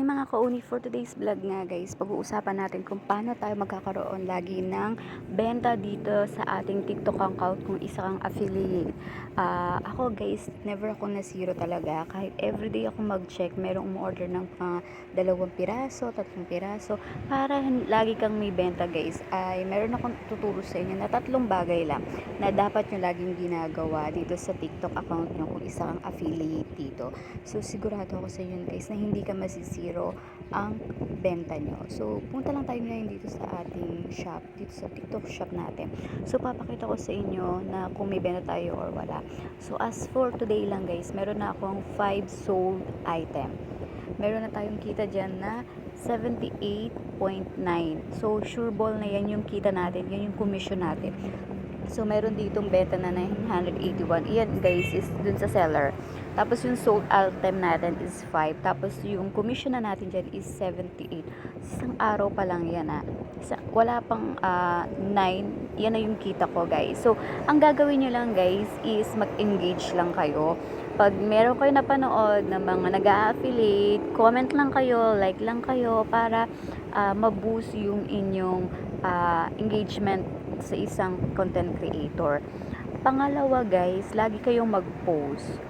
mga kauni, for today's vlog nga guys, pag-uusapan natin kung paano tayo magkakaroon lagi ng benta dito sa ating TikTok account kung isa kang affiliate. Ako guys, never ako na zero talaga. Kahit everyday ako mag-check, merong umorder ng 2 piraso, 3 piraso, para lagi kang may benta guys. Ay meron akong tuturo sa inyo na 3 bagay lang na dapat nyo laging ginagawa dito sa TikTok account nyo kung isa kang affiliate dito. So sigurado ako sa inyo guys na hindi ka masisiro ang benta nyo. So punta lang tayo ngayon dito sa ating shop, dito sa TikTok shop natin. So papakita ko sa inyo na kung may benta tayo or wala. So as for today lang guys, meron na akong 5 sold item. Meron na tayong kita dyan na 78.9. So sure ball na yan yung kita natin, yan yung commission natin. So, meron ditong beta na 981. Iyan guys is dun sa seller. Tapos yung sold item natin is 5. Tapos yung commission na natin dyan is 78. Isang araw pa lang yan wala pang 9. Yan na yung kita ko guys. So, ang gagawin nyo lang guys is mag-engage lang kayo. Pag meron kayo napanood ng mga nag-a-affiliate, comment lang kayo, like lang kayo para ma-boost yung inyong engagement sa isang content creator. Pangalawa guys, lagi kayong mag-post.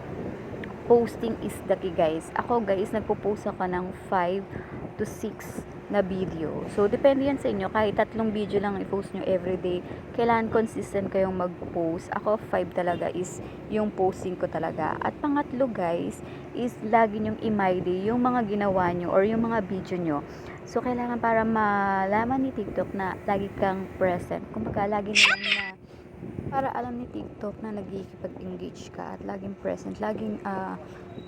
Posting is the key guys. Ako guys, nagpo-post ako ng 5 to 6 na video. So, depende yan sa inyo. Kahit 3 video lang i-post nyo everyday, kailangan consistent kayong mag-post. Ako, 5 talaga is yung posting ko talaga. At pangatlo guys, is lagi nyong i-ID yung mga ginawa nyo or yung mga video nyo. So, kailangan para malaman ni TikTok na lagi kang present. Kumbaga, lagi nilang na para alam ni TikTok na nagkikipag-engage ka at laging present, laging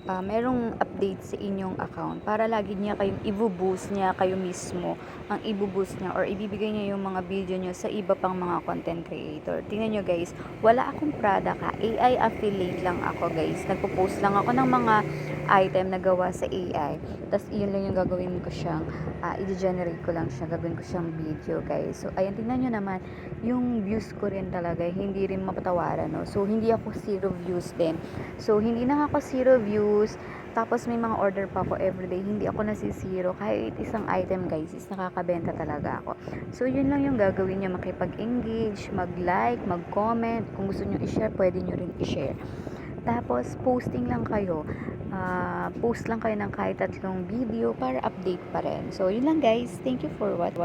merong update sa inyong account para lagi niya kayong i-boost niya kayo mismo ang i-boost niya or ibibigay niya yung mga video niyo sa iba pang mga content creator. Tingnan nyo guys, wala akong product AI affiliate lang ako guys. Nagpo-post lang ako ng mga item na gawa sa AI. Tapos yun lang yung gagawin ko siyang i-generate ko lang siya, gagawin ko siyang video guys. So ayan, tingnan nyo naman yung views ko rin talaga, hindi rin mapatawaran, no? So hindi ako 0 views din. So hindi na ako 0 views. Tapos may mga order pa ako everyday, hindi ako nasisiro. Kahit isang item guys is nakakabenta talaga ako. So yun lang yung gagawin nyo, makipag-engage, mag-like, mag-comment. Kung gusto nyo i-share, pwede nyo rin i-share. Tapos posting lang kayo. Post lang kayo ng kahit 3 video para update pa rin. So yun lang guys, thank you for watching.